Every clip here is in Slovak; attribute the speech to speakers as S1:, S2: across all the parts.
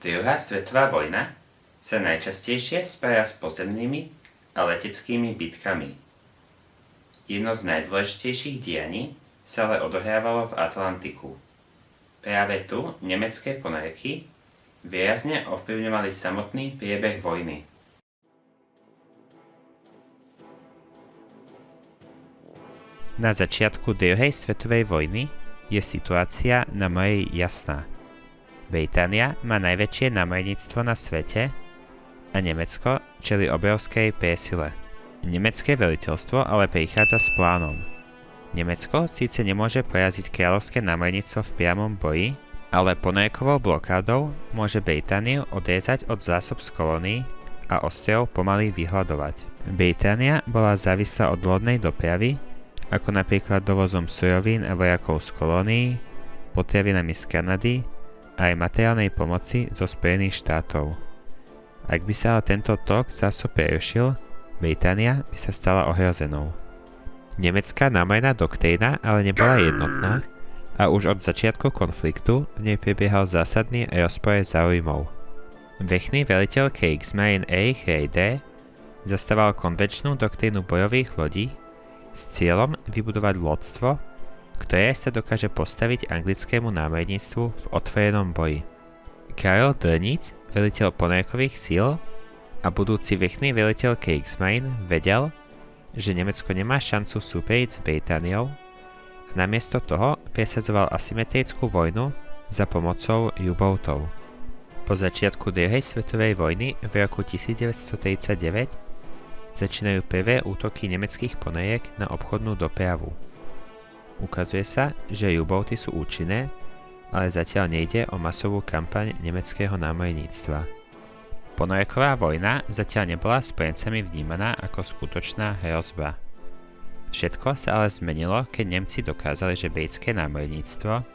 S1: Druhá svetová vojna sa najčastejšie spája s pozemnými a leteckými bitkami. Jedno z najdôležitejších dianí sa ale odohrávalo v Atlantiku. Práve tu nemecké ponorky výrazne ovplyvňovali samotný priebeh vojny. Na začiatku druhej svetovej vojny je situácia na mori jasná. Británia má najväčšie námorníctvo na svete a Nemecko čelí obrovskej priesile. Nemecké veliteľstvo ale prichádza s plánom. Nemecko síce nemôže poraziť kráľovské námorníctvo v priamom boji, ale ponorkovou blokádou môže Britániu odrezať od zásob z kolónií a ostrov pomaly vyhľadovať. Británia bola závislá od lodnej dopravy, ako napríklad dovozom surovín a vojakov z kolónií, potravinami z Kanady a aj materiálnej pomoci zo Spojených štátov. Ak by sa ale tento tok zásob prerušil, Británia by sa stala ohrozenou. Nemecká námorná doktrína ale nebola jednotná a už od začiatku konfliktu v nej prebiehal zásadný rozpor záujmov. Vrchný veliteľ Kriegsmarine Erich Raeder zastával konvenčnú doktrínu bojových lodí s cieľom vybudovať lodstvo, ktoré sa dokáže postaviť anglickému námorníctvu v otvorenom boji. Karel Dönitz, veliteľ ponorkových síl a budúci vrchný veliteľ Kriegsmarine, vedel, že Nemecko nemá šancu súperiť s Britániou a namiesto toho presadzoval asymetrickú vojnu za pomocou U-boatov. Po začiatku druhej svetovej vojny v roku 1939 začínajú prvé útoky nemeckých ponoriek na obchodnú dopravu. Ukazuje sa, že U-boaty sú účinné, ale zatiaľ nejde o masovú kampaň nemeckého námorníctva. Ponorková vojna zatiaľ nebola spojencami vnímaná ako skutočná hrozba. Všetko sa ale zmenilo, keď Nemci dokázali, že britské námorníctvo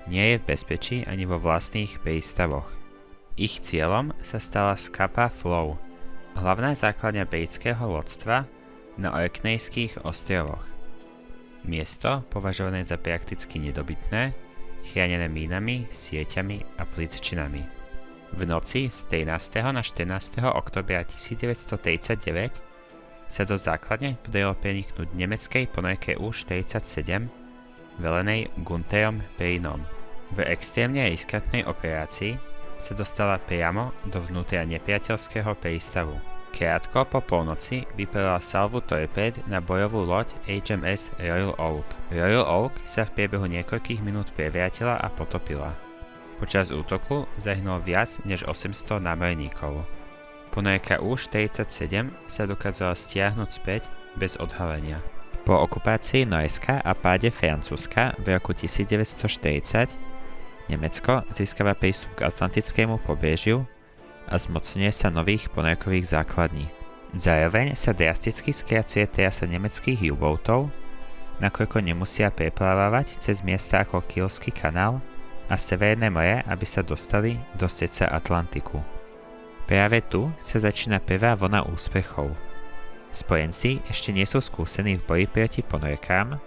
S1: nie je v bezpečí ani vo vlastných prístavoch. Ich cieľom sa stala Scapa Flow, hlavná základňa britského lodstva na Orkneyských ostrovoch. Miesto, považované za prakticky nedobytné, chránené mínami, sieťami a plitčinami. V noci z 13. na 14. októbra 1939 sa do základne podarilo preniknúť nemeckej ponorke U-47 velenej Günterom Prynom. V extrémne riskantnej operácii sa dostala priamo do vnútra nepriateľského prístavu. Krátko po polnoci vypelila salvu torpéd na bojovú loď HMS Royal Oak. Royal Oak sa v priebehu niekoľkých minút prevrátila a potopila. Počas útoku zahynulo viac než 800 námorníkov. Ponorka U-47 sa dokázala stiahnuť späť bez odhalenia. Po okupácii Nórska a páde Francúzska v roku 1940 Nemecko získava prístup k atlantickému pobrežiu a zmocňuje sa nových ponorkových základní. Zároveň sa drasticky skracuje trasa nemeckých U-boatov, nakoľko nemusia preplávať cez miesta ako Kielský kanál a Severné more, aby sa dostali do srdca Atlantiku. Práve tu sa začína prvá vlna úspechov. Spojenci ešte nie sú skúsení v boji proti ponorkám,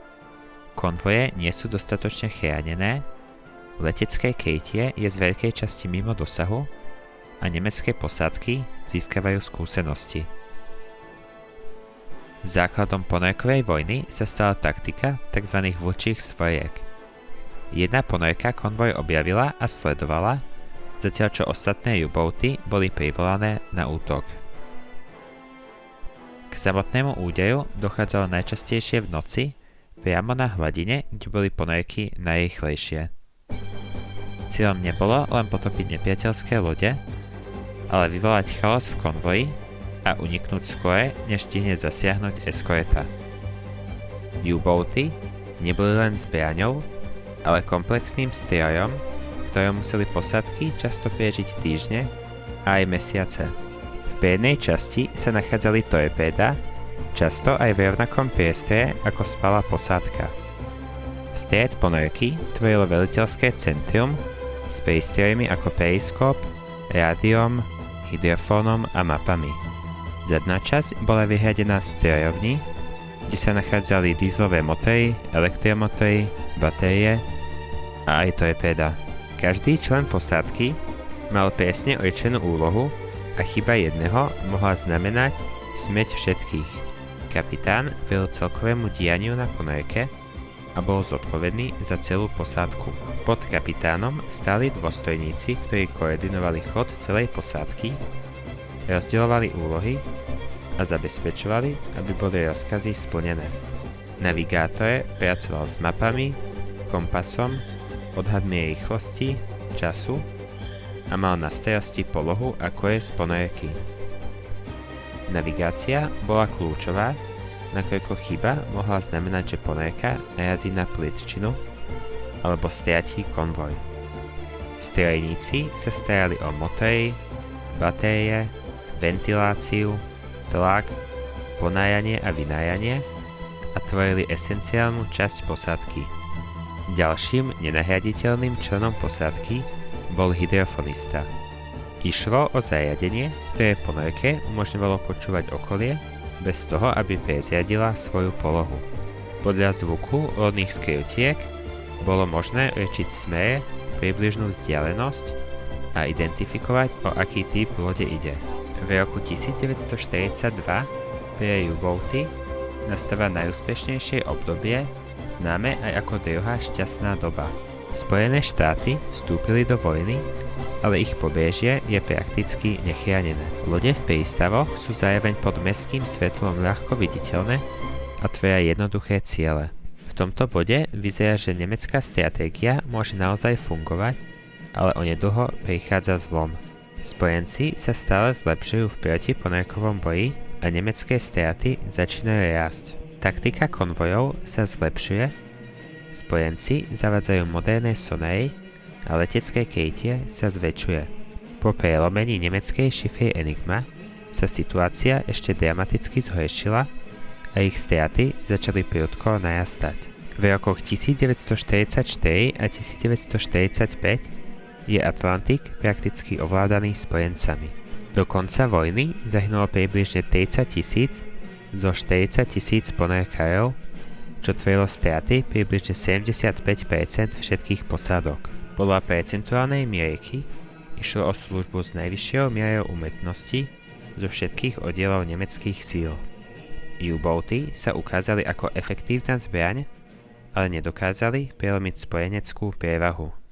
S1: konvoje nie sú dostatočne chránené, letecké krytie je z veľkej časti mimo dosahu a nemecké posádky získavajú skúsenosti. Základom ponorkovej vojny sa stala taktika tzv. Vlčích svoriek. Jedna ponorka konvoj objavila a sledovala, zatiaľ čo ostatné U-boaty boli privolané na útok. K samotnému úderu dochádzalo najčastejšie v noci, priamo na hladine, kde boli ponorky najrýchlejšie. Cieľom nebolo len potopiť nepriateľské lode, ale vyvolať chaos v konvoji a uniknúť skôr, než stihne zasiahnuť eskorta. U-boaty neboli len zbraňou, ale komplexným strojom, v ktorom museli posádky často prežiť týždne a aj mesiace. V prednej časti sa nachádzali torpéda, často aj v rovnakom priestore ako spala posádka. Stred ponorky tvorilo veliteľské centrum s prístrojmi ako periskop, rádiom, hydrofónom a mapami. Zadná časť bola vyhradená strojovni, kde sa nachádzali dieselové motory, elektromotory, batérie a aj torpéda. Každý člen posádky Mal presne určenú úlohu a chyba jedného mohla znamenať smrť všetkých. Kapitán velil celkovému dianiu na ponorke a bol zodpovedný za celú posádku. Pod kapitánom stáli dôstojníci, ktorí koordinovali chod celej posádky, rozdielovali úlohy a zabezpečovali, aby boli rozkazy splnené. Navigátor pracoval s mapami, kompasom, odhadmi rýchlosti, času a mal na starosti polohu a kores ponorky. Navigácia bola kľúčová, nakoľko chyba mohla znamenať, že ponorka narazí na pličinu alebo stratí konvoj. Strojníci sa starali o motory, batérie, ventiláciu, tlak, ponájanie a vynájanie a tvorili esenciálnu časť posádky. Ďalším nenahraditeľným členom posádky bol hydrofonista. Išlo o zariadenie, ktoré ponorke umožňovalo počúvať okolie bez toho, aby prezriadila svoju polohu. Podľa zvuku lodných skriutiek bolo možné určiť smer, približnú vzdialenosť a identifikovať, o aký typ lode ide. V roku 1942 pre U-boaty nastáva najúspešnejšie obdobie, známe aj ako druhá šťastná doba. Spojené štáty vstúpili do vojny, ale ich pobrežie je prakticky nechránené. Lode v prístavoch sú zároveň pod mestským svetlom ľahko viditeľné a tvoria jednoduché ciele. V tomto bode vyzerá, že nemecká stratégia môže naozaj fungovať, ale onedlho prichádza zlom. Spojenci sa stále zlepšujú v protiponorkovom boji a nemecké straty začínajú rásť. Taktika konvojov sa zlepšuje, spojenci zavádzajú moderné sonáry a letecké krytie sa zväčšuje. Po prelomení nemeckej šifry Enigma sa situácia ešte dramaticky zhoršila a ich straty začali prudko narastať. V rokoch 1944 a 1945 je Atlantik prakticky ovládaný spojencami. Do konca vojny zahynulo približne 30 000 zo 40 000 ponorkárov, čo tvorilo straty približne 75% všetkých posádok. Podľa percentuálnej mierky išlo o službu s najvyššou mierou úmrtnosti zo všetkých oddielov nemeckých síl. U-boaty sa ukázali ako efektívna zbraň, ale nedokázali prelomiť spojeneckú prievahu.